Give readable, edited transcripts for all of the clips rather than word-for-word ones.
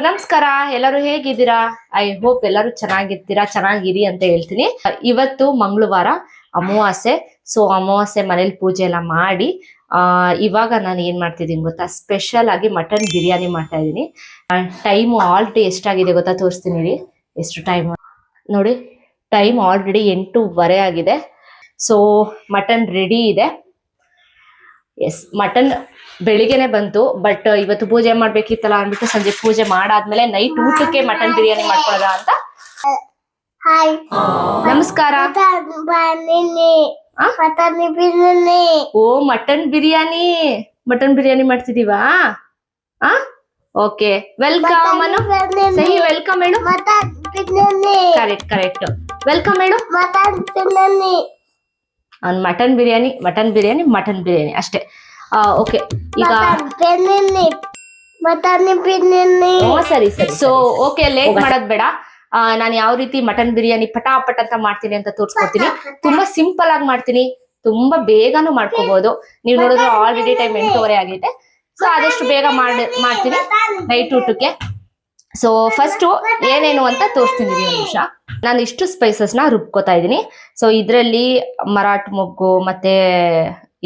ಎಲ್ರಿಗೂ ನಮಸ್ಕಾರ. ಎಲ್ಲರೂ ಹೇಗಿದ್ದೀರಾ? ಐ ಹೋಪ್ ಎಲ್ಲರೂ ಚೆನ್ನಾಗಿರ್ತೀರಾ, ಚೆನ್ನಾಗಿರಿ ಅಂತ ಹೇಳ್ತೀನಿ. ಇವತ್ತು ಮಂಗಳವಾರ ಅಮಾವಾಸ್ಯೆ. ಸೊ ಅಮಾವಾಸ್ಯೆ ಮನೇಲಿ ಪೂಜೆ ಎಲ್ಲ ಮಾಡಿ ಇವಾಗ ನಾನು ಏನ್ ಮಾಡ್ತಿದ್ದೀನಿ ಗೊತ್ತಾ, ಸ್ಪೆಷಲ್ ಆಗಿ ಮಟನ್ ಬಿರಿಯಾನಿ ಮಾಡ್ತಾ ಇದ್ದೀನಿ. ಟೈಮು ಆಲ್ರೆಡಿ ಎಷ್ಟಾಗಿದೆ ಗೊತ್ತಾ, ತೋರಿಸ್ತೀನಿ ಎಷ್ಟು ಟೈಮ್ ನೋಡಿ. ಟೈಮ್ ಆಲ್ರೆಡಿ 8:15 ಆಗಿದೆ. ಸೊ ಮಟನ್ ರೆಡಿ ಇದೆ. ಎಸ್, ಮಟನ್ ಬೆಳಿಗ್ಗೆನೆ ಬಂತು, ಬಟ್ ಇವತ್ತು ಪೂಜೆ ಮಾಡ್ಬೇಕಿತ್ತಲ್ಲ ಅಂದ್ಬಿಟ್ಟು ಸಂಜೆ ಪೂಜೆ ಮಾಡಾದ್ಮೇಲೆ ನೈಟ್ ಊಟಕ್ಕೆ ಮಟನ್ ಬಿರಿಯಾನಿ ಮಾಡ್ಕೊಳ್ಳೋದ ಅಂತ. ನಮಸ್ಕಾರ. ಓ ಮಟನ್ ಬಿರಿಯಾನಿ ಮಾಡ್ತಿದೀವಾ? ಓಕೆ, ವೆಲ್ಕಮ್ ಅನು. ಸಹಿ ವೆಲ್ಕಮ್ ಹೇಳು. ಕರೆಕ್ಟ್ ವೆಲ್ಕಮ್ ಹೇಳು. ಮಟನ್ ಬಿರಿಯಾನಿ ಅಷ್ಟೇ. ಓಕೆ, ಈಗ ಸರಿ. ಸೊ ಓಕೆ, ಲೇಟ್ ಮಾಡೋದ್ ಬೇಡ. ನಾನು ಯಾವ ರೀತಿ ಮಟನ್ ಬಿರಿಯಾನಿ ಪಟಾಪಟ್ ಅಂತ ಮಾಡ್ತೀನಿ ಅಂತ ತೋರಿಸ್ಕೊಡ್ತೀನಿ. ತುಂಬಾ ಸಿಂಪಲ್ ಆಗಿ ಮಾಡ್ತೀನಿ, ತುಂಬಾ ಬೇಗನೂ ಮಾಡ್ಕೋಬಹುದು. ನೀವು ನೋಡಿದ್ರೆ ಆಲ್ರೆಡಿ ಟೈಮ್ 8:15 ಆಗೈತೆ. ಸೊ ಆದಷ್ಟು ಬೇಗ ಮಾಡ್ತೀನಿ ನೈಟ್ ಊಟಕ್ಕೆ. ಸೊ ಫಸ್ಟ್ ಏನೇನು ಅಂತ ತೋರಿಸ್ತೀನಿ ಒಂದು ನಿಮಿಷ. ನಾನು ಇಷ್ಟು ಸ್ಪೈಸಸ್ ನ ರುಬ್ಕೋತಾ ಇದ್ದೀನಿ. ಸೊ ಇದರಲ್ಲಿ ಮರಾಠ ಮೊಗ್ಗು, ಮತ್ತೆ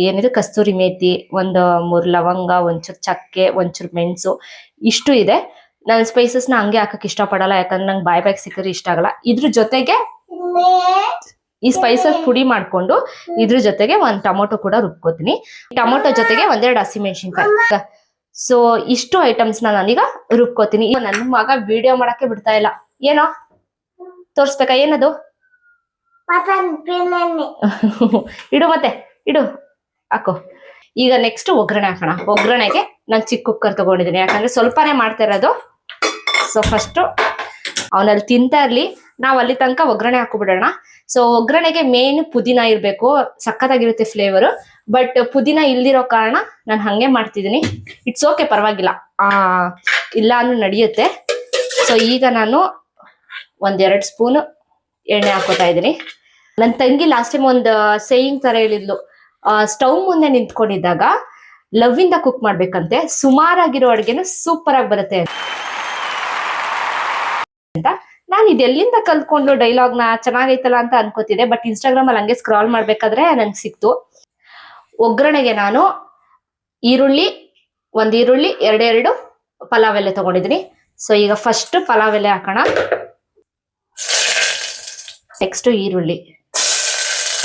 ಏನಿದೆ ಕಸ್ತೂರಿ ಮೇಥಿ, ಒಂದು 3 ಲವಂಗ, ಒಂಚೂರು ಚಕ್ಕೆ, ಒಂಚೂರು ಮೆಣಸು, ಇಷ್ಟು ಇದೆ. ನಾನು ಸ್ಪೈಸಸ್ ನ ಹಂಗೆ ಹಾಕಕ್ ಇಷ್ಟಪಡಲ್ಲ, ಯಾಕಂದ್ರೆ ನಂಗೆ ಬಾಯ್ ಸಿಕ್ಕರೆ ಇಷ್ಟ ಆಗಲ್ಲ. ಇದ್ರ ಜೊತೆಗೆ ಈ ಸ್ಪೈಸಸ್ ಪುಡಿ ಮಾಡ್ಕೊಂಡು ಇದ್ರ ಜೊತೆಗೆ ಒಂದು ಟೊಮೊಟೊ ಕೂಡ ರುಬ್ಕೋತೀನಿ. ಟೊಮೊಟೊ ಜೊತೆಗೆ 1-2 ಹಸಿಮೆಣಸಿನ್ಕಾಯಿ. ಸೊ ಇಷ್ಟು ಐಟಮ್ಸ್ ನಾನೀಗ ರುಬ್ಕೋತೀನಿ. ನನ್ನ ಮಗ ವಿಡಿಯೋ ಮಾಡಕ್ಕೆ ಬಿಡ್ತಾ ಇಲ್ಲ. ಏನೋ ತೋರ್ಸ್ಬೇಕಾ? ಏನದು? ಇಡು, ಮತ್ತೆ ಇಡು, ಹಾಕೋ. ಈಗ ನೆಕ್ಸ್ಟ್ ಒಗ್ಗರಣೆ ಹಾಕೋಣ. ಒಗ್ಗರಣೆಗೆ ನಾನು ಚಿಕ್ಕ ಕುಕ್ಕರ್ ತಗೊಂಡಿದ್ದೀನಿ, ಯಾಕಂದ್ರೆ ಸ್ವಲ್ಪನೇ ಮಾಡ್ತಾ ಇರೋದು. ಸೊ ಫಸ್ಟ್ ಅವನಲ್ಲಿ ತಿಂತಾ ಇರ್ಲಿ, ನಾವ್ ಅಲ್ಲಿ ತನಕ ಒಗ್ಗರಣೆ ಹಾಕೋಬಿಡೋಣ. ಸೊ ಒಗ್ಗರಣೆಗೆ ಮೇನ್ ಪುದೀನ ಇರ್ಬೇಕು, ಸಖತ್ತಾಗಿರುತ್ತೆ ಫ್ಲೇವರ್. ಬಟ್ ಪುದೀನ ಇಲ್ದಿರೋ ಕಾರಣ ನಾನು ಹಂಗೆ ಮಾಡ್ತಿದ್ದೀನಿ. ಇಟ್ಸ್ ಓಕೆ, ಪರವಾಗಿಲ್ಲ, ಇಲ್ಲ ಅಂದ್ರೂ ನಡೆಯುತ್ತೆ. ಸೊ ಈಗ ನಾನು 1-2 ಸ್ಪೂನ್ ಎಣ್ಣೆ ಹಾಕೋತಾ ಇದ್ದೀನಿ. ನನ್ನ ತಂಗಿ ಲಾಸ್ಟ್ ಟೈಮ್ ಒಂದು ಸೇಯಿಂಗ್ ತರ ಹೇಳಿದ್ಲು, ಸ್ಟವ್ ಮುಂದೆ ನಿಂತ್ಕೊಂಡಿದ್ದಾಗ ಲವ್ ಇಂದ ಕುಕ್ ಮಾಡ್ಬೇಕಂತೆ, ಸುಮಾರಾಗಿರೋ ಅಡ್ಗೆನು ಸೂಪರ್ ಆಗಿ ಬರುತ್ತೆ ಅಂತ. ನಾನು ಇದೆಲ್ಲಿಂದ ಕಲ್ತ್ಕೊಂಡು ಡೈಲಾಗ್ನ ಚೆನ್ನಾಗೈತಲ್ಲ ಅಂತ ಅನ್ಕೋತಿದ್ದೆ. ಬಟ್ ಇನ್ಸ್ಟಾಗ್ರಾಮ್ ಅಲ್ಲಿ ಹಂಗೆ ಸ್ಕ್ರಾಲ್ ಮಾಡ್ಬೇಕಾದ್ರೆ ನಂಗೆ ಸಿಕ್ತು. ಒಗ್ಗರಣೆಗೆ ನಾನು ಒಂದು ಈರುಳ್ಳಿ 2 ಪಲಾವ್ ಎಲೆ ತಗೊಂಡಿದ್ದೀನಿ. ಸೊ ಈಗ ಫಸ್ಟ್ ಪಲಾವ್ ಎಲೆ ಹಾಕೋಣ. ನೆಕ್ಸ್ಟ್ ಈರುಳ್ಳಿ.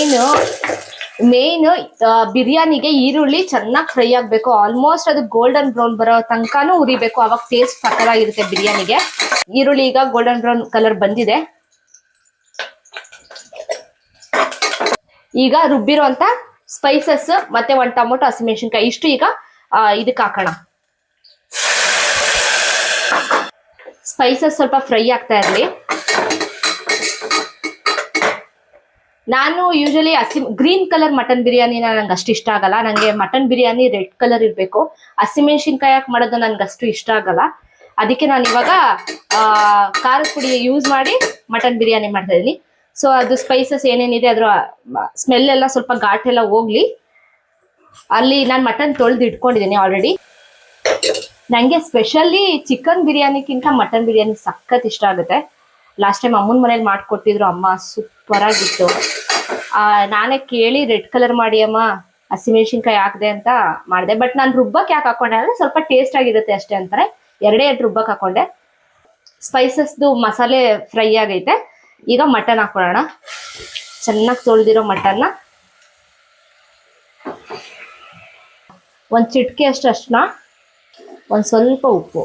ಇನ್ನು ಮೇನ್ ಬಿರಿಯಾನಿಗೆ ಈರುಳ್ಳಿ ಚೆನ್ನಾಗಿ ಫ್ರೈ ಆಗ್ಬೇಕು. ಆಲ್ಮೋಸ್ಟ್ ಅದು ಗೋಲ್ಡನ್ ಬ್ರೌನ್ ಬರೋ ತನಕನೂ ಉರಿಬೇಕು, ಅವಾಗ ಟೇಸ್ಟ್ ಸಕ್ಕತ್ತಾಗಿರುತ್ತೆ ಬಿರಿಯಾನಿಗೆ. ಈರುಳ್ಳಿ ಈಗ ಗೋಲ್ಡನ್ ಬ್ರೌನ್ ಕಲರ್ ಬಂದಿದೆ. ಈಗ ರುಬ್ಬಿರುವಂತ ಸ್ಪೈಸಸ್ ಮತ್ತೆ 1 ಟೊಮೊಟೊ, ಹಸಿಮೆಣಸಿನ್ಕಾಯಿ, ಇಷ್ಟು ಈಗ ಇದಕ್ಕೆ ಹಾಕೋಣ. ಸ್ಪೈಸಸ್ ಸ್ವಲ್ಪ ಫ್ರೈ ಆಗ್ತಾ ಇರಲಿ. ನಾನು ಯೂಶಲಿ ಗ್ರೀನ್ ಕಲರ್ ಮಟನ್ ಬಿರಿಯಾನಿನ ನಂಗೆ ಅಷ್ಟು ಇಷ್ಟ ಆಗಲ್ಲ. ನಂಗೆ ಮಟನ್ ಬಿರಿಯಾನಿ ರೆಡ್ ಕಲರ್ ಇರಬೇಕು. ಹಸಿಮೆಣಸಿನ್ಕಾಯಿ ಹಾಕಿ ಮಾಡೋದು ನನ್ಗೆ ಅಷ್ಟು ಇಷ್ಟ ಆಗಲ್ಲ. ಅದಕ್ಕೆ ನಾನು ಇವಾಗ ಖಾರದ ಪುಡಿ ಯೂಸ್ ಮಾಡಿ ಮಟನ್ ಬಿರಿಯಾನಿ ಮಾಡ್ತಾ ಇದ್ದೀನಿ. ಸೊ ಅದು ಸ್ಪೈಸಸ್ ಏನೇನಿದೆ ಅದ್ರ ಸ್ಮೆಲ್ ಎಲ್ಲ ಸ್ವಲ್ಪ ಘಾಟ್ ಎಲ್ಲ ಹೋಗ್ಲಿ. ಅಲ್ಲಿ ನಾನು ಮಟನ್ ತೊಳೆದು ಇಟ್ಕೊಂಡಿದ್ದೀನಿ ಆಲ್ರೆಡಿ. ನಂಗೆ ಸ್ಪೆಷಲಿ ಚಿಕನ್ ಬಿರಿಯಾನಿಗಿಂತ ಮಟನ್ ಬಿರಿಯಾನಿ ಸಖತ್ ಇಷ್ಟ ಆಗುತ್ತೆ. ಲಾಸ್ಟ್ ಟೈಮ್ ಅಮ್ಮನ ಮನೇಲಿ ಮಾಡ್ಕೊಟ್ಟಿದ್ರು, ಅಮ್ಮ ಸೂಪರ್ ಆಗಿತ್ತು. ನಾನೇ ಕೇಳಿ ರೆಡ್ ಕಲರ್ ಮಾಡಿ ಅಮ್ಮ, ಹಸಿಮೆಣಸಿನ್ಕಾಯಿ ಹಾಕ್ದೆ ಅಂತ ಮಾಡಿದೆ. ಬಟ್ ನಾನು ರುಬ್ಬಕ್ಕೆ ಯಾಕೆ ಹಾಕೊಂಡೆ ಅಂದ್ರೆ ಸ್ವಲ್ಪ ಟೇಸ್ಟ್ ಆಗಿರುತ್ತೆ ಅಷ್ಟೇ ಅಂತಾರೆ. 2 ರುಬ್ಬಕ್ಕೆ ಹಾಕೊಂಡೆ. ಸ್ಪೈಸಸ್ದು ಮಸಾಲೆ ಫ್ರೈ ಆಗೈತೆ. ಈಗ ಮಟನ್ ಹಾಕೊಳ್ಳೋಣ. ಚೆನ್ನಾಗಿ ತೊಳೆದಿರೋ ಮಟನ್ನ ಒಂದು ಚಿಟಿಕೆ ಅಷ್ಟು ಅರಿಶಿನ, ಒಂದು ಸ್ವಲ್ಪ ಉಪ್ಪು.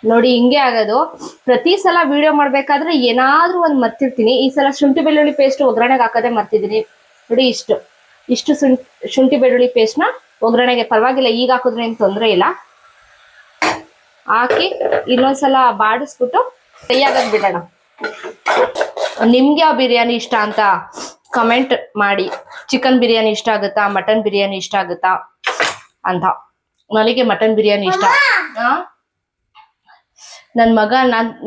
ನೋಡಿ ಹಿಂಗೆ ಆಗೋದು. ಪ್ರತಿ ಸಲ ವಿಡಿಯೋ ಮಾಡ್ಬೇಕಾದ್ರೆ ಏನಾದ್ರೂ ಒಂದು ಮರ್ತಿರ್ತೀನಿ. ಈ ಸಲ ಶುಂಠಿ ಬೆಳ್ಳುಳ್ಳಿ ಪೇಸ್ಟ್ ಒಗ್ಗರಣೆಗೆ ಹಾಕೋದೇ ಮರ್ತಿದ್ದೀನಿ. ನೋಡಿ ಇಷ್ಟು ಶುಂಠಿ ಬೆಳ್ಳುಳ್ಳಿ ಪೇಸ್ಟ್ನ ಒಗ್ಗರಣೆಗೆ, ಪರವಾಗಿಲ್ಲ ಈಗ ಹಾಕಿದ್ರೆ ಏನು ತೊಂದರೆ ಇಲ್ಲ, ಹಾಕಿ ಇನ್ನೊಂದ್ಸಲ ಬಾಡಿಸ್ಬಿಟ್ಟು ಫ್ರೈ ಆಗಕ್ಕೆ ಬಿಡೋಣ. ನಿಮ್ಗೆ ಯಾವ ಬಿರಿಯಾನಿ ಇಷ್ಟ ಅಂತ ಕಮೆಂಟ್ ಮಾಡಿ. ಚಿಕನ್ ಬಿರಿಯಾನಿ ಇಷ್ಟ ಆಗುತ್ತಾ, ಮಟನ್ ಬಿರಿಯಾನಿ ಇಷ್ಟ ಆಗುತ್ತಾ ಅಂತ. ನನಗೆ ಮಟನ್ ಬಿರಿಯಾನಿ ಇಷ್ಟ. ನನ್ನ ಮಗ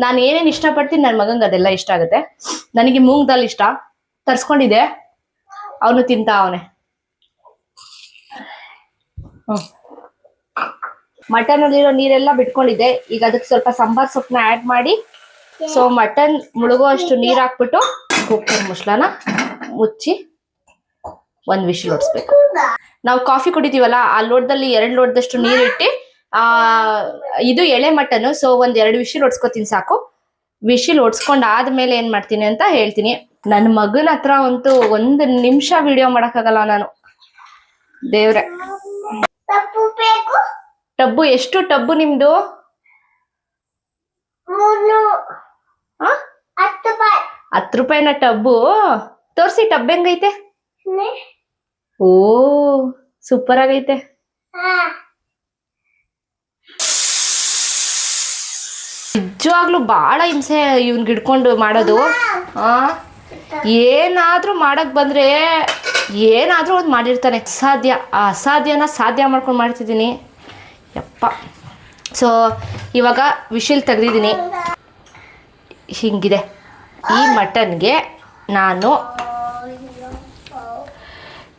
ನಾನು ಏನೇನು ಇಷ್ಟಪಡ್ತೀನಿ ನನ್ನ ಮಗಂಗೆ ಅದೆಲ್ಲ ಇಷ್ಟ ಆಗುತ್ತೆ. ನನಗೆ ಮೂಂಗ್ ದಾಲ್ ಇಷ್ಟ, ತರ್ಸ್ಕೊಂಡಿದ್ದೆ, ಅವನು ತಿಂತ ಅವನೇ. ಮಟನಲ್ಲಿರೋ ನೀರೆಲ್ಲ ಬಿಟ್ಕೊಂಡಿದ್ದೆ. ಈಗ ಅದಕ್ಕೆ ಸ್ವಲ್ಪ ಸಾಂಬಾರ್ ಸೊಪ್ಪನ್ನ ಆ್ಯಡ್ ಮಾಡಿ, ಸೊ ಮಟನ್ ಮುಳುಗೋ ಅಷ್ಟು ನೀರು ಹಾಕ್ಬಿಟ್ಟು ಕುಕ್ಕರ್ ಮುಚ್ಚಳನ ಮುಚ್ಚಿ 1 ವಿಶಿಲ್ ಹೊಡಿಸ್ಬೇಕು. ನಾವು ಕಾಫಿ ಕುಡಿತೀವಲ್ಲ, ಆ ಲೋಟದಲ್ಲಿ 2 ಲೋಟದಷ್ಟು ನೀರು ಇಟ್ಟು ಇದು ಎಳೆ ಮಟನ್, ಸೊ 1-2 ವಿಶಿಲ್ ಹೊಡ್ಸ್ಕೊತೀನಿ ಸಾಕು. ವಿಶಿಲ್ ಹೊಡ್ಸ್ಕೊಂಡ್ ಆದ್ಮೇಲೆ ಏನ್ ಮಾಡ್ತೀನಿ ಅಂತ ಹೇಳ್ತೀನಿ. ನನ್ನ ಮಗನ ಹತ್ರ ಅಂತೂ 1 ನಿಮಿಷ ವಿಡಿಯೋ ಮಾಡಕ್ಕಾಗಲ್ಲ ನಾನು. ದೇವ್ರೆ, ಟಬ್ಬು ಎಷ್ಟು ಟಬ್ಬು ನಿಮ್ದು? 10 ರೂಪಾಯಿನ ಟಬ್ಬು? ತೋರ್ಸಿ ಟಬ್ ಹೆಂಗೈತೆ. ಓ ಸೂಪರ್ ಆಗೈತೆ. ನಿಜವಾಗ್ಲೂ ಬಹಳ ಹಿಂಸೆ ಇವ್ನ್ ಹಿಡ್ಕೊಂಡು ಮಾಡೋದು. ಏನಾದ್ರೂ ಮಾಡಕ್ ಬಂದ್ರೆ ಏನಾದ್ರೂ ಒಂದು ಮಾಡಿರ್ತಾನೆ. ಅಸಾಧ್ಯನ ಸಾಧ್ಯ ಮಾಡ್ಕೊಂಡು ಮಾಡ್ತಿದ್ದೀನಿ ಯಪ್ಪ. ಸೊ ಇವಾಗ ವಿಶಿಲ್ ತೆಗ್ದಿದ್ದೀನಿ. ಹಿಂಗಿದೆ. ಈ ಮಟನ್ಗೆ ನಾನು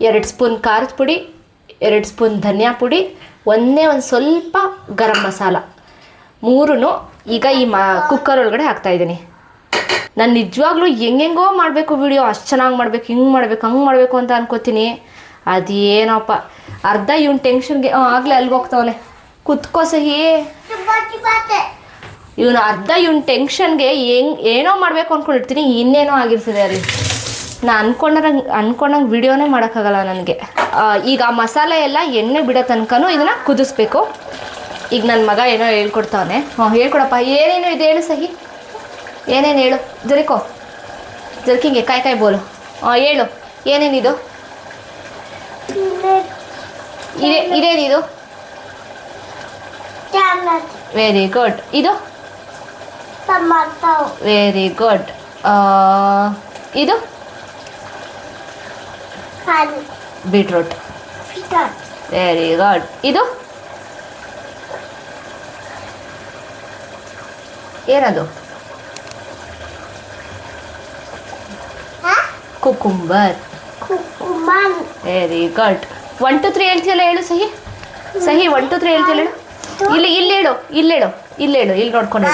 2 ಸ್ಪೂನ್ ಖಾರದ ಪುಡಿ, 2 ಸ್ಪೂನ್ ಧನಿಯಾ ಪುಡಿ, ಒಂದು ಸ್ವಲ್ಪ ಗರಂ ಮಸಾಲ, 3 ಈಗ ಈ ಕುಕ್ಕರ್ ಒಳಗಡೆ ಹಾಕ್ತಾ ಇದ್ದೀನಿ. ನಾನು ನಿಜವಾಗ್ಲೂ ಹೆಂಗೆಂಗೋ ಮಾಡಬೇಕು ವಿಡಿಯೋ, ಅಷ್ಟು ಚೆನ್ನಾಗಿ ಮಾಡಬೇಕು, ಹಿಂಗೆ ಮಾಡಬೇಕು, ಹಂಗೆ ಮಾಡಬೇಕು ಅಂತ ಅನ್ಕೋತೀನಿ. ಅದೇನಪ್ಪ ಅರ್ಧ ಇವ್ನ ಟೆನ್ಷನ್ಗೆ ಆಗಲೇ ಅಲ್ಲಿಗೆ ಹೋಗ್ತಾವನೆ. ಕುತ್ಕೋ ಸಹಿ. ಇವನು ಅರ್ಧ ಇವ್ನ ಟೆನ್ಷನ್ಗೆ ಏನೋ ಮಾಡಬೇಕು ಅಂದ್ಕೊಂಡಿರ್ತೀನಿ, ಇನ್ನೇನೋ ಆಗಿರ್ತದೆ ಅಲ್ಲಿ. ನಾನು ಅನ್ಕೊಂಡಂಗೆ ವಿಡಿಯೋನೇ ಮಾಡೋಕ್ಕಾಗಲ್ಲ ನನಗೆ. ಈಗ ಆ ಮಸಾಲೆ ಎಲ್ಲ ಎಣ್ಣೆ ಬಿಡೋ ತನಕನೂ ಇದನ್ನು ಕುದಿಸ್ಬೇಕು. ಈಗ ನನ್ನ ಮಗ ಏನೋ ಹೇಳ್ಕೊಡ್ತಾವನೆ. ಹೇಳ್ಕೊಡಪ್ಪ, ಏನೇನು ಇದು ಹೇಳು ಸಹಿ, ಏನೇನು ಹೇಳು. ಜರ್ಕಿಂಗೆ ಕಾಯಿ ಬೋಲು. ಹೇಳು ಏನೇನಿದು, ಇದೇನಿದು? Very good. ಇದು ವೆರಿ ಗುಡ್. ಇದು ಬೀಟ್ರೂಟ್. Very good. ಇದು ಏನದು? ಕುಕುಂಬರ್. Very good. 1 2 3 ಹೇಳ್ತೀಯಲ್ಲ, ಹೇಳು ಸಹಿ. 1 2 3 ಹೇಳ್ತೀಯಲ್ಲ ಹೇಳು. ಇಲ್ಲೇಳು. ಇಲ್ಲಿ ನೋಡ್ಕೊಂಡು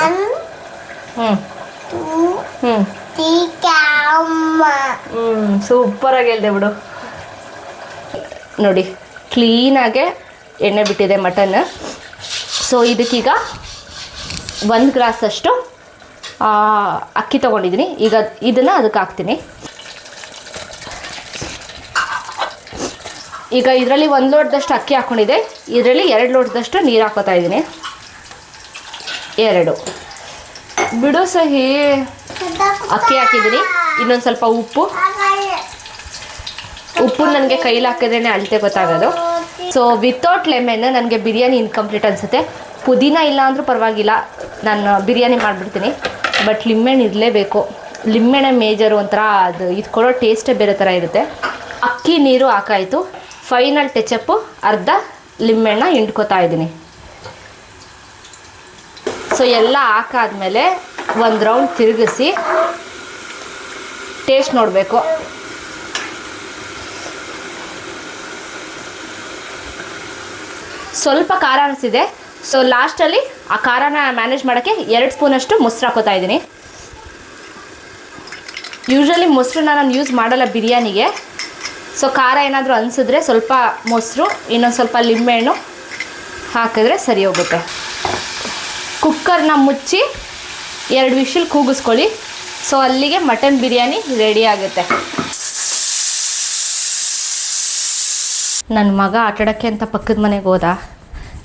ಸೂಪರ್ ಆಗಿ ಹೇಳ್ದೆ ಬಿಡು. ನೋಡಿ ಕ್ಲೀನಾಗೆ ಎಣ್ಣೆ ಬಿಟ್ಟಿದೆ ಮಟನ್. ಸೊ ಇದಕ್ಕೀಗ 1 ಗ್ಲಾಸ್ ಅಷ್ಟು ಅಕ್ಕಿ ತೊಗೊಂಡಿದ್ದೀನಿ. ಈಗ ಇದನ್ನು ಅದಕ್ಕೆ ಹಾಕ್ತೀನಿ. ಈಗ ಇದರಲ್ಲಿ 1 ಲೋಟದಷ್ಟು ಅಕ್ಕಿ ಹಾಕ್ಕೊಂಡಿದ್ದೆ. ಇದರಲ್ಲಿ 2 ಲೋಟದಷ್ಟು ನೀರು ಹಾಕೋತಾ ಇದ್ದೀನಿ. 2 ಬಿಡು ಸಹಿ. ಅಕ್ಕಿ ಹಾಕಿದ್ದೀನಿ. ಇನ್ನೊಂದು ಸ್ವಲ್ಪ ಉಪ್ಪು ನನಗೆ ಕೈಲಿ ಹಾಕಿದ್ರೇ ಅಳತೆ ಗೊತ್ತಾಗೋದು. ಸೊ ವಿತೌಟ್ ಲೆಮನ್ ನನಗೆ ಬಿರಿಯಾನಿ ಇನ್ಕಂಪ್ಲೀಟ್ ಅನಿಸುತ್ತೆ. ಪುದೀನ ಇಲ್ಲ ಅಂದರೂ ಪರವಾಗಿಲ್ಲ, ನಾನು ಬಿರಿಯಾನಿ ಮಾಡಿಬಿಡ್ತೀನಿ. ಬಟ್ ಲಿಂಬೆಹಣ್ಣು ಇರಲೇಬೇಕು. ಲಿಂಬೆಹಣ್ಣೆ ಮೇಜರು. ಒಂಥರ ಅದು ಇದು ಕೊಡೋ ಟೇಸ್ಟೇ ಬೇರೆ ಥರ ಇರುತ್ತೆ. ಅಕ್ಕಿ ನೀರು ಹಾಕಾಯಿತು. ಫೈನಲ್ ಟಚಪ್ಪು ಅರ್ಧ ಲಿಂಬೆಹಣ್ಣ ಹಿಂಡ್ಕೋತಾ ಇದ್ದೀನಿ. ಸೊ ಎಲ್ಲ ಹಾಕಾದ್ಮೇಲೆ 1 ರೌಂಡ್ ತಿರುಗಿಸಿ ಟೇಸ್ಟ್ ನೋಡಬೇಕು. ಸ್ವಲ್ಪ ಖಾರ ಅನಿಸಿದೆ. ಸೊ ಲಾಸ್ಟಲ್ಲಿ ಆ ಖಾರನ ಮ್ಯಾನೇಜ್ ಮಾಡೋಕ್ಕೆ 2 ಸ್ಪೂನಷ್ಟು ಮೊಸರು ಹಾಕೋತಾ ಇದ್ದೀನಿ. ಯೂಶ್ವಲಿ ಮೊಸರನ್ನ ನಾನು ಯೂಸ್ ಮಾಡಲ್ಲ ಬಿರಿಯಾನಿಗೆ. ಸೊ ಖಾರ ಏನಾದರೂ ಅನಿಸಿದ್ರೆ ಸ್ವಲ್ಪ ಮೊಸರು, ಇನ್ನೊಂದು ಸ್ವಲ್ಪ ಲಿಂಬೆಹಣ್ಣು ಹಾಕಿದ್ರೆ ಸರಿ ಹೋಗುತ್ತೆ. ಕುಕ್ಕರ್ನ ಮುಚ್ಚಿ 2 ವಿಶಿಲ್ ಕೂಗಿಸ್ಕೊಳ್ಳಿ. ಸೊ ಅಲ್ಲಿಗೆ ಮಟನ್ ಬಿರಿಯಾನಿ ರೆಡಿ ಆಗುತ್ತೆ. ನನ್ನ ಮಗ ಆಟಾಡೋಕ್ಕೆ ಅಂತ ಪಕ್ಕದ ಮನೆಗೆ ಹೋದ.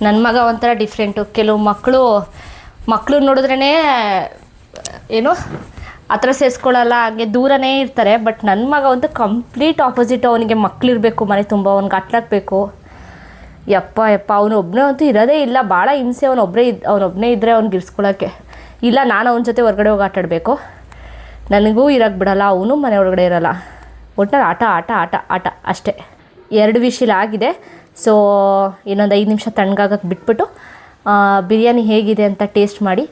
ನನ್ನ ಮಗ ಒಂಥರ ಡಿಫ್ರೆಂಟು. ಕೆಲವು ಮಕ್ಕಳು ನೋಡಿದ್ರೇ ಏನು ಹತ್ರ ಸೇರಿಸ್ಕೊಳ್ಳಲ್ಲ, ಹಾಗೆ ದೂರನೇ ಇರ್ತಾರೆ. ಬಟ್ ನನ್ನ ಮಗ ಒಂದು ಕಂಪ್ಲೀಟ್ ಆಪೋಸಿಟ್. ಅವನಿಗೆ ಮಕ್ಕಳಿರಬೇಕು ಮನೆ ತುಂಬ, ಅವ್ನಿಗೆ ಆಟಾಡಬೇಕು. ಯಪ್ಪ ಅವನೊಬ್ಬನೇ ಅಂತೂ ಇರೋದೇ ಇಲ್ಲ. ಭಾಳ ಹಿಂಸೆ. ಅವನೊಬ್ಬನೇ ಇದ್ದರೆ ಅವ್ನಿಗೆ ಇರಿಸ್ಕೊಳ್ಳೋಕ್ಕೆ ಇಲ್ಲ. ನಾನು ಅವನ ಜೊತೆ ಹೊರಗಡೆ ಹೋಗಿ ಆಟಾಡಬೇಕು. ನನಗೂ ಇರೋಕ್ಕೆ ಬಿಡಲ್ಲ, ಅವನು ಮನೆ ಒಳಗಡೆ ಇರೋಲ್ಲ. ಒಟ್ನಲ್ಲಿ ಆಟ ಅಷ್ಟೇ. 2 ವಿಶಿಲ್ ಆಗಿದೆ. ಸೊ ಇನ್ನೊಂದು 5 ನಿಮಿಷ ತಣ್ಣಗಾಗಕ್ಕೆ ಬಿಟ್ಬಿಟ್ಟು ಬಿರಿಯಾನಿ ಹೇಗಿದೆ ಅಂತ ಟೇಸ್ಟ್ ಮಾಡಿ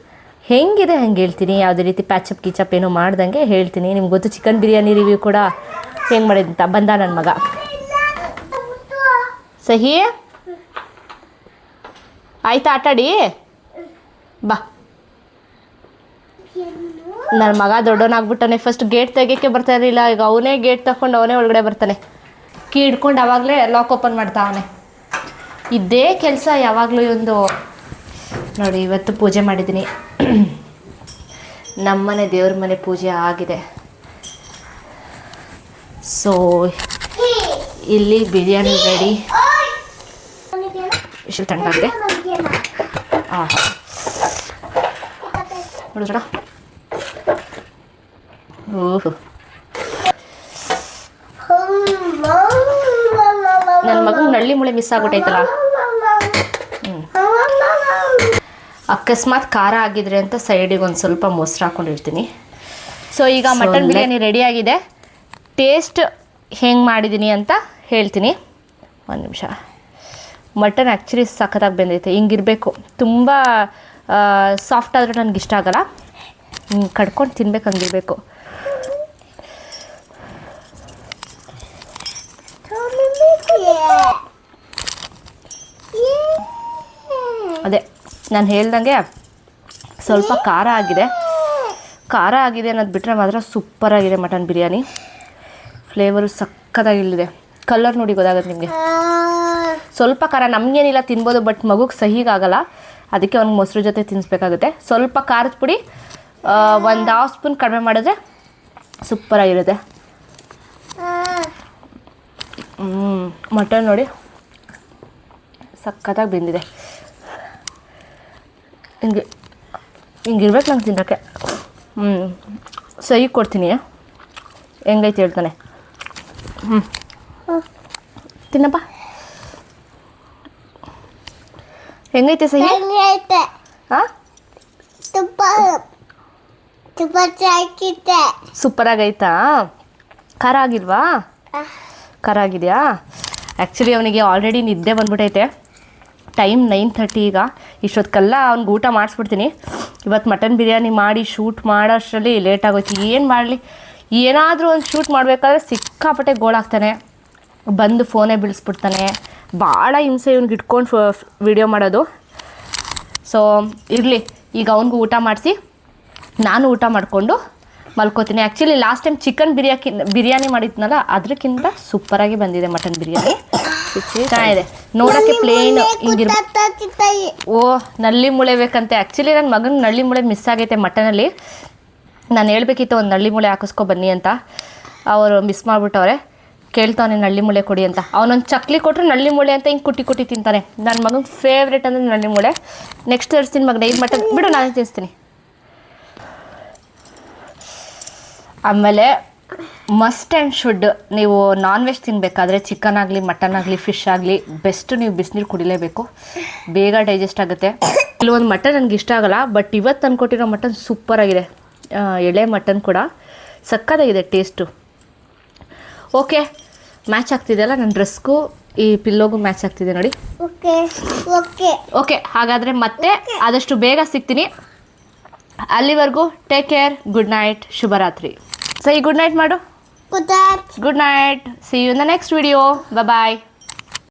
ಹೆಂಗಿದೆ ಹಂಗೆ ಹೇಳ್ತೀನಿ. ಯಾವುದೇ ರೀತಿ ಪ್ಯಾಚಪ್ ಕೀಚಪ್ ಏನೋ ಮಾಡ್ದಂಗೆ ಹೇಳ್ತೀನಿ. ನಿಮ್ಗೆ ಗೊತ್ತು ಚಿಕನ್ ಬಿರಿಯಾನಿ ರಿವ್ಯೂ ಕೂಡ ಹೆಂಗೆ ಮಾಡಿದಂತ. ಬಂದ ನನ್ನ ಮಗ ಸಹಿ. ಆಯ್ತಾ ಆಟಾಡಿ ಬಾ. ನನ್ನ ಮಗ ದೊಡ್ಡವನಾಗ್ಬಿಟ್ಟಾನೆ. ಫಸ್ಟ್ ಗೇಟ್ ತೆಗಿಯೋಕ್ಕೆ ಬರ್ತಾ ಇರಲಿಲ್ಲ, ಈಗ ಅವನೇ ಗೇಟ್ ತಗೊಂಡು ಅವನೇ ಒಳಗಡೆ ಬರ್ತಾನೆ. ಕೀ ಹಿಡ್ಕೊಂಡು ಆವಾಗಲೇ ಲಾಕ್ ಓಪನ್ ಮಾಡ್ತಾ ಅವನೇ. ಇದೇ ಕೆಲಸ ಯಾವಾಗಲೂ ಒಂದು. ನೋಡಿ ಇವತ್ತು ಪೂಜೆ ಮಾಡಿದ್ದೀನಿ. ನಮ್ಮನೆ ದೇವ್ರ ಮನೆ ಪೂಜೆ ಆಗಿದೆ. ಸೊ ಇಲ್ಲಿ ಬಿರಿಯಾನಿ ರೆಡಿ. ಇಷ್ಟು ತಣ್ಣಗಾಗಿದೆ. ಹಾಂ ನೋಡಿದ್ರ. ಓಹೋ ನನ್ನ ಮಗನ ನಳ್ಳಿ ಮುಳೆ ಮಿಸ್ ಆಗ್ಬಿಟ್ಟೈತಲ್ಲ. ಅಕಸ್ಮಾತ್ ಖಾರ ಆಗಿದ್ರೆ ಅಂತ ಸೈಡಿಗೆ ಒಂದು ಸ್ವಲ್ಪ ಮೊಸರು ಹಾಕೊಂಡಿರ್ತೀನಿ. ಸೊ ಈಗ ಮಟನ್ ಬಿರಿಯಾನಿ ರೆಡಿ ಆಗಿದೆ. ಟೇಸ್ಟ್ ಹೆಂಗೆ ಮಾಡಿದ್ದೀನಿ ಅಂತ ಹೇಳ್ತೀನಿ. ಒಂದು ನಿಮಿಷ. ಮಟನ್ ಆ್ಯಕ್ಚುಲಿ ಸಖತ್ತಾಗಿ ಬೆಂದೈತೆ. ಹಿಂಗಿರಬೇಕು. ತುಂಬ ಸಾಫ್ಟ್ ಆದರೆ ನನಗೆ ಇಷ್ಟ ಆಗಲ್ಲ. ಹಿಂಗೆ ಕಡ್ಕೊಂಡು ತಿನ್ಬೇಕು ಹಂಗಿರಬೇಕು. ಅದೇ ನಾನು ಹೇಳ್ದಂಗೆ ಸ್ವಲ್ಪ ಖಾರ ಆಗಿದೆ. ಖಾರ ಆಗಿದೆ ಅನ್ನೋದು ಬಿಟ್ಟರೆ ಮಾತ್ರ ಸೂಪರಾಗಿದೆ ಮಟನ್ ಬಿರಿಯಾನಿ. ಫ್ಲೇವರು ಸಕ್ಕತ್ತಾಗಿಲ್ಲಿದೆ. ಕಲರ್ ನೋಡಿ ಗೊತ್ತಾಗುತ್ತೆ ನಿಮಗೆ. ಸ್ವಲ್ಪ ಖಾರ ನಮಗೇನಿಲ್ಲ ತಿನ್ಬೋದು, ಬಟ್ ಮಗುಗೆ ಸಹಿಗಾಗಲ್ಲ. ಅದಕ್ಕೆ ಅವ್ನಿಗೆ ಮೊಸರು ಜೊತೆ ತಿನ್ನಿಸ್ಬೇಕಾಗುತ್ತೆ. ಸ್ವಲ್ಪ ಖಾರದ ಪುಡಿ ಒಂದು ಹಾಫ್ ಸ್ಪೂನ್ ಕಡಿಮೆ ಮಾಡಿದ್ರೆ ಸೂಪರಾಗಿರುತ್ತೆ. ಮಟನ್ ನೋಡಿ ಸಕ್ಕತ್ತಾಗಿ ಬೆಂದಿದೆ. ಹಿಂಗಿರ್ಬೇಕು ನಂಗೆ ತಿನ್ನೋಕ್ಕೆ. ಸಹಿ ಕೊಡ್ತೀನಿ, ಹೆಂಗೈತೆ ಹೇಳ್ತಾನೆ. ತಿನ್ನಪ್ಪ. ಹೆಂಗೈತೆ ಸಹಿ? ಹಾಂ ಸೂಪರಾಗೈತಾ? ಖಾರ ಆಗಿಲ್ವಾ? ಖಾರ ಆಗಿದೆಯಾ? ಆ್ಯಕ್ಚುಲಿ ಅವನಿಗೆ ಆಲ್ರೆಡಿ ನಿದ್ದೆ ಬಂದ್ಬಿಟ್ಟೈತೆ. ಟೈಮ್ 9:30 ಈಗ. ಇಷ್ಟೊತ್ತಿಗೆಲ್ಲ ಅವ್ನಿಗೆ ಊಟ ಮಾಡಿಸ್ಬಿಡ್ತೀನಿ. ಇವತ್ತು ಮಟನ್ ಬಿರಿಯಾನಿ ಮಾಡಿ ಶೂಟ್ ಮಾಡೋಷ್ಟರಲ್ಲಿ ಲೇಟ್ ಆಗೋಯ್ತು. ಏನು ಮಾಡಲಿ, ಏನಾದರೂ ಒಂದು ಶೂಟ್ ಮಾಡಬೇಕಾದ್ರೆ ಸಿಕ್ಕಾಪಟ್ಟೆ ಗೋಳಾಗ್ತಾನೆ. ಬಂದು ಫೋನೇ ಬೀಳಿಸ್ಬಿಡ್ತಾನೆ. ಭಾಳ ಹಿಂಸೆ ಇವ್ನಿಗೆ ಇಟ್ಕೊಂಡು ವಿಡಿಯೋ ಮಾಡೋದು. ಸೊ ಇರಲಿ, ಈಗ ಅವನಿಗೂ ಊಟ ಮಾಡಿಸಿ ನಾನು ಊಟ ಮಾಡಿಕೊಂಡು ಮಲ್ಕೋತೀನಿ. Actually last time chicken biryani ಮಾಡಿದ್ನಲ್ಲ, ಅದಕ್ಕಿಂತ ಸೂಪರಾಗಿ ಬಂದಿದೆ ಮಟನ್ ಬಿರಿಯಾನಿ. ಚೆನ್ನಾಗಿದೆ ನೋಡೋಕ್ಕೆ. ಪ್ಲೇನ್ ಹಿಂಗಿರ್ಬೇಕು. ಓ ನಲ್ಲಿ ಮುಳೆ ಬೇಕಂತೆ. ಆ್ಯಕ್ಚುಲಿ ನನ್ನ ಮಗನ ನಳ್ಳಿ ಮುಳೆ ಮಿಸ್ ಆಗೈತೆ ಮಟನಲ್ಲಿ. ನಾನು ಹೇಳ್ಬೇಕಿತ್ತು ಒಂದು ನಳ್ಳಿ ಮುಳೆ ಹಾಕಿಸ್ಕೊ ಬನ್ನಿ ಅಂತ. ಅವರು ಮಿಸ್ ಮಾಡಿಬಿಟ್ಟವ್ರೆ. ಕೇಳ್ತಾನೆ ನಳ್ಳಿ ಮುಳೆ ಕೊಡಿ ಅಂತ. ಅವನೊಂದು ಚಕ್ಲಿ ಕೊಟ್ಟರೆ ನಳ್ಳಿ ಮುಳೆ ಅಂತ ಹಿಂಗೆ ಕುಟ್ಟಿ ತಿಂತಾನೆ. ನನ್ನ ಮಗನ ಫೇವ್ರೇಟ್ ಅಂದರೆ ನಳ್ಳಿ ಮುಳೆ. ನೆಕ್ಸ್ಟ್ ತರಿಸ್ತೀನಿ ಮಗನ. ಇದು ಮಟನ್ ಬಿಡು, ನಾನೇ ತಿನ್ನಿಸ್ತೀನಿ. ಆಮೇಲೆ ಮಸ್ಟ್ ಆ್ಯಂಡ್ ಶುಡ್ ನೀವು ನಾನ್ ವೆಜ್ ತಿನ್ನಬೇಕಾದ್ರೆ ಚಿಕನ್ ಆಗಲಿ ಮಟನ್ ಆಗಲಿ ಫಿಶ್ ಆಗಲಿ ಬೆಸ್ಟ್ ನೀವು ಬಿಸಿನೀರು ಕುಡಿಲೇಬೇಕು. ಬೇಗ ಡೈಜೆಸ್ಟ್ ಆಗುತ್ತೆ. ಕೆಲವೊಂದು ಮಟನ್ ನನಗೆ ಇಷ್ಟ ಆಗಲ್ಲ, ಬಟ್ ಇವತ್ತು ತಂದುಕೊಟ್ಟಿರೋ ಮಟನ್ ಸೂಪರಾಗಿದೆ. ಎಳೆ ಮಟನ್ ಕೂಡ ಸಕ್ಕತ್ತಾಗಿದೆ ಟೇಸ್ಟು. ಓಕೆ, ಮ್ಯಾಚ್ ಆಗ್ತಿದೆಯಲ್ಲ ನನ್ನ ಡ್ರೆಸ್ಗೂ ಈ ಪಿಲ್ಲೋಗೂ ಮ್ಯಾಚ್ ಆಗ್ತಿದೆ ನೋಡಿ. ಓಕೆ ಹಾಗಾದರೆ ಮತ್ತೆ ಆದಷ್ಟು ಬೇಗ ಸಿಗ್ತೀನಿ. ಅಲ್ಲಿವರೆಗೂ ಟೇಕ್ ಕೇರ್. ಗುಡ್ ನೈಟ್, ಶುಭರಾತ್ರಿ. ಸರಿ, ಗುಡ್ ನೈಟ್ ಮಾಡು. Good night. See you in the next video. Bye.